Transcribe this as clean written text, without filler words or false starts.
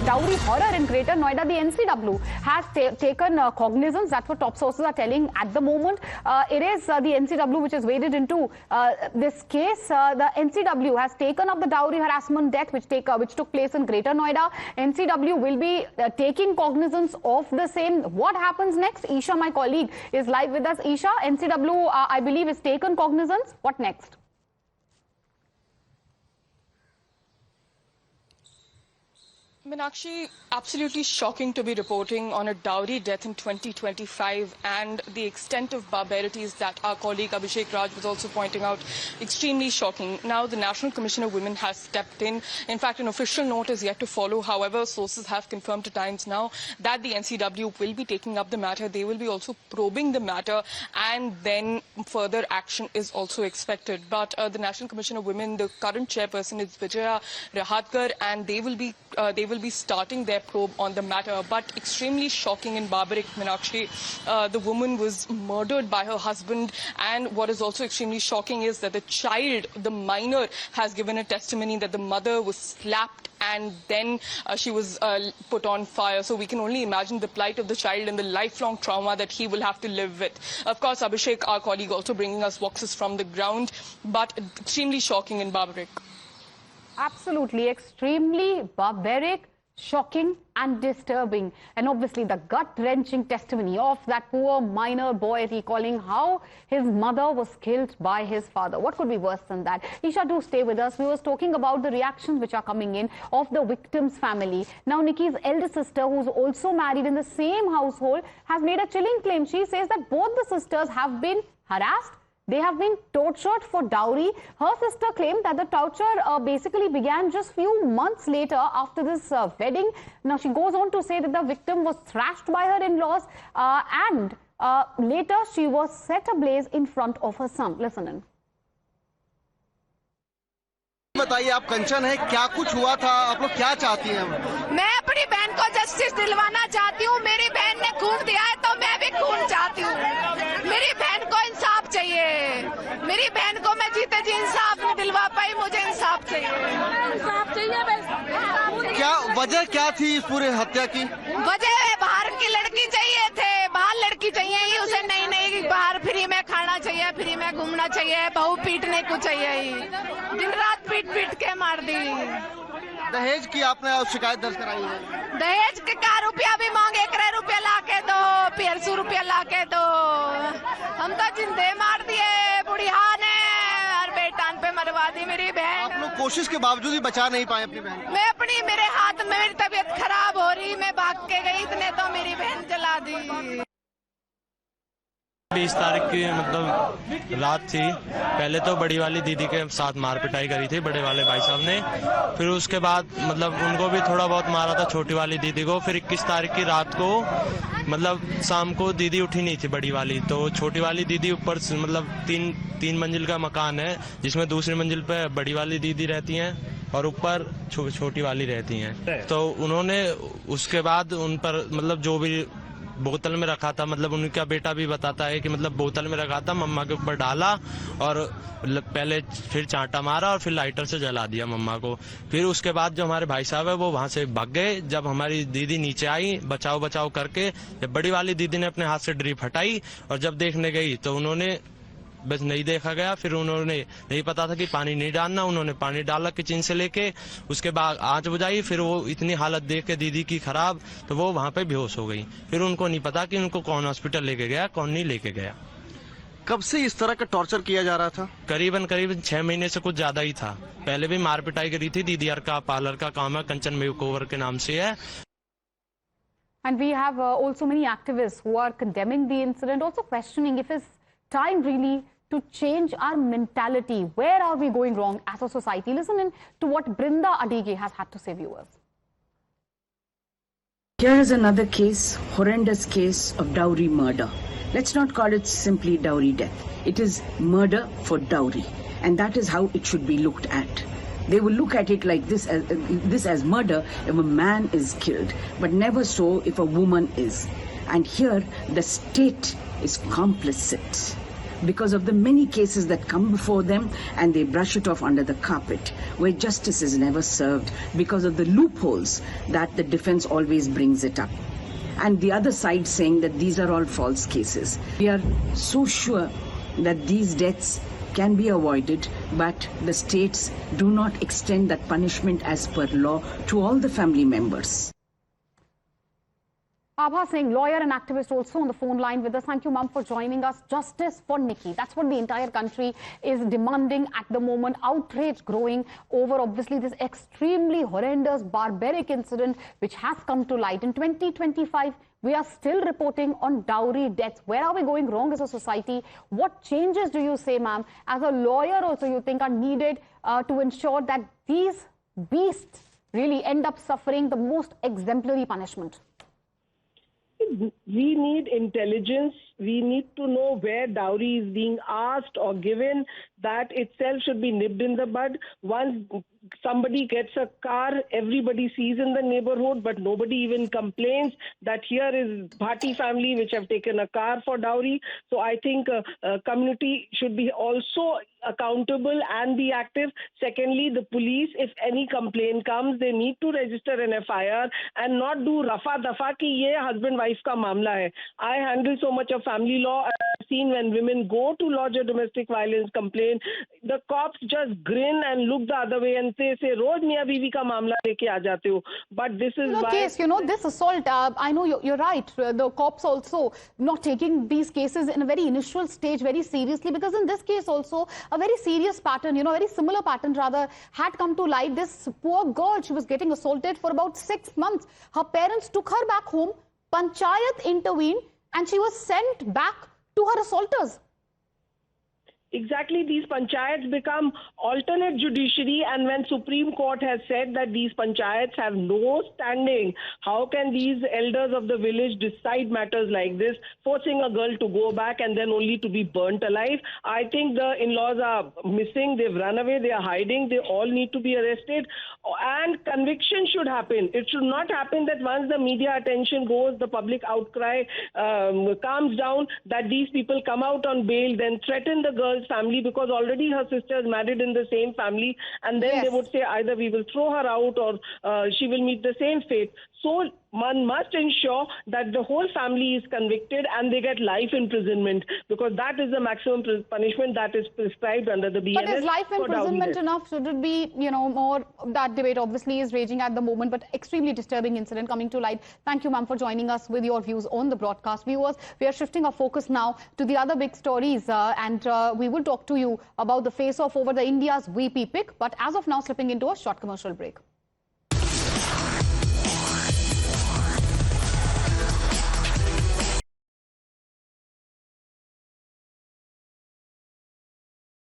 dowry horror in Greater Noida, the NCW has taken cognizance. That's what top sources are telling at the moment. It is the NCW which is waded into this case. The NCW has taken up the dowry harassment death which took place in Greater Noida. NCW will be taking cognizance of the same. What happens next? Isha, my colleague, is live with us. Isha, NCW, I believe, is taken cognizance. What next? Meenakshi, absolutely shocking to be reporting on a dowry death in 2025 and the extent of barbarities that our colleague Abhishek Raj was also pointing out. Extremely shocking. Now the National Commission of Women has stepped in. In fact, an official note is yet to follow. However, sources have confirmed to Times Now that the NCW will be taking up the matter. They will be also probing the matter, and then further action is also expected. But the National Commission of Women, the current chairperson is Vijaya Rahatkar, and they will be starting their probe on the matter. But extremely shocking and barbaric, Meenakshi. The woman was murdered by her husband, and what is also extremely shocking is that the child, the minor, has given a testimony that the mother was slapped and then she was put on fire. So we can only imagine the plight of the child and the lifelong trauma that he will have to live with. Of course, Abhishek, our colleague, also bringing us boxes from the ground, but extremely shocking and barbaric. Absolutely, extremely barbaric, shocking and disturbing. And obviously the gut-wrenching testimony of that poor minor boy recalling how his mother was killed by his father. What could be worse than that? Isha, do stay with us. We was talking about the reactions which are coming in of the victim's family. Now Nikki's elder sister, who's also married in the same household, has made a chilling claim. She says that both the sisters have been harassed. They have been tortured for dowry. Her sister claimed that the torture basically began just few months later after this wedding. Now, she goes on to say that the victim was thrashed by her in-laws and later she was set ablaze in front of her son. Listen in. बताइए, आप कंचन है, क्या कुछ हुआ था, आप लोग क्या चाहती हैं? मैं अपनी बहन को जस्टिस दिलवाना चाहती हूँ। मेरी बहन ने खून दिया है तो मैं भी खून चाहती हूँ। मेरी बहन को इंसाफ चाहिए। मेरी बहन को मैं जीते जी इंसाफ नहीं दिलवा पाई, मुझे इंसाफ चाहिए। इंसाफ चाहिए बस। क्या वजह क्या थी इस पूरे हत्या की? वजह बाहर की लड़की चाहिए थे, बाहर लड़की चाहिए ही उसे, नहीं बाहर फ्री में खाना चाहिए, फ्री में घूमना चाहिए, बहू पीटने को चाहिए ही, दिन रात पीट के मार दी। दहेज की आपने शिकायत दर्ज कराई है? दहेज के का रुपया भी मांगे, 1 करोड़ रुपया ला के दो, 150 रुपया ला के दो। हम तो जिंदे मार दिए बुढ़िया ने, हर बेटान पे मरवा दी मेरी बहन। आप लोग कोशिश के बावजूद भी बचा नहीं पाए अपनी बहन? मेरे हाथ में मेरी तबीयत खराब हो रही, मैं भाग के गई, इतने तो मेरी बहन जला दी। 20 तारीख की मतलब रात थी। पहले तो बड़ी वाली दीदी के साथ मार पिटाई करी थी बड़े वाले भाई साहब ने, फिर उसके बाद मतलब उनको भी थोड़ा बहुत मारा था छोटी वाली दीदी को। फिर 21 तारीख की रात को मतलब शाम को दीदी उठी नहीं थी बड़ी वाली, तो छोटी वाली दीदी ऊपर मतलब तीन मंजिल का मकान है जिसमें दूसरी मंजिल पे बड़ी वाली दीदी रहती हैं और ऊपर छोटी वाली रहती हैं। तो उन्होंने उसके बाद उन पर मतलब जो भी बोतल में रखा था, मतलब उनका बेटा भी बताता है कि मतलब बोतल में रखा था, मम्मा के ऊपर डाला और पहले फिर चांटा मारा और फिर लाइटर से जला दिया मम्मा को। फिर उसके बाद जो हमारे भाई साहब है वो वहां से भाग गए। जब हमारी दीदी नीचे आई बचाव करके, जब बड़ी वाली दीदी ने अपने हाथ से ड्रिप हटाई और जब देखने गई तो उन्होंने बस नहीं देखा गया। फिर उन्होंने नहीं पता था कि पानी नहीं डालना, उन्होंने पानी डाला किचन से लेके, उसके बाद आंच बुझाई। फिर वो इतनी हालत देख के दीदी की खराब, तो वो वहां पे बेहोश हो गई। फिर उनको नहीं पता कि उनको कौन हॉस्पिटल लेके गया, कौन नहीं लेके गया। कब से इस तरह का टॉर्चर किया जा रहा था? करीबन 6 महीने से कुछ ज्यादा ही था। पहले भी मार पिटाई करी थी। दीदी का पार्लर का काम है, कंचन मेकओवर के नाम से है। And we have also many activists who are condemning the incident, also questioning if it's time really to change our mentality. Where are we going wrong as a society? Listen in to what Brinda Adige has had to say, viewers. Here is another case, horrendous case of dowry murder. Let's not call it simply dowry death. It is murder for dowry, and that is how it should be looked at. They will look at it like this as murder if a man is killed, but never so if a woman is. And here the state is complicit. because of the many cases that come before them and they brush it off under the carpet, where justice is never served because of the loopholes that the defense always brings it up. And the other side saying that these are all false cases. We are so sure that these deaths can be avoided, but the states do not extend that punishment as per law to all the family members. Abha Singh, lawyer and activist, also on the phone line with us. Thank you, ma'am, for joining us. Justice for Nikki. That's what the entire country is demanding at the moment. Outrage growing over, obviously, this extremely horrendous, barbaric incident which has come to light. In 2025, we are still reporting on dowry deaths. Where are we going wrong as a society? What changes do you say, ma'am, as a lawyer also you think are needed to ensure that these beasts really end up suffering the most exemplary punishment? We need intelligence. We need to know where dowry is being asked or given. That itself should be nipped in the bud. Once somebody gets a car, everybody sees in the neighborhood, but nobody even complains that here is Bhati family which have taken a car for dowry. So I think community should be also accountable and be active. Secondly, the police, if any complaint comes, they need to register an FIR and not do rafa dafa ki ye husband wife ka mamla hai. I handle so much of family law. I've seen when women go to lodge a domestic violence complaint, the cops just grin and look the other way and say roz miyan biwi ka mamla leke aa jate ho. But this is why case, this assault, I know you're right, the cops also not taking these cases in a very initial stage very seriously, because in this case also a very serious pattern, very similar pattern rather, had come to light. This poor girl, she was getting assaulted for about 6 months. Her parents took her back home, Panchayat intervened, and she was sent back to her assaulters. Exactly, these panchayats become alternate judiciary, and when Supreme Court has said that these panchayats have no standing, how can these elders of the village decide matters like this, forcing a girl to go back and then only to be burnt alive? I think the in-laws are missing, they've run away, they are hiding, they all need to be arrested, and conviction should happen. It should not happen that once the media attention goes, the public outcry calms down, that these people come out on bail, then threaten the girl's family, because already her sister is married in the same family, and then they would say either we will throw her out or she will meet the same fate. So one must ensure that the whole family is convicted and they get life imprisonment, because that is the maximum punishment that is prescribed under the BNS. But is life imprisonment enough? Should it be, more? That debate obviously is raging at the moment, but extremely disturbing incident coming to light. Thank you, ma'am, for joining us with your views on the broadcast. Viewers, we are shifting our focus now to the other big stories, and we will talk to you about the face-off over the India's VP pick. But as of now, slipping into a short commercial break.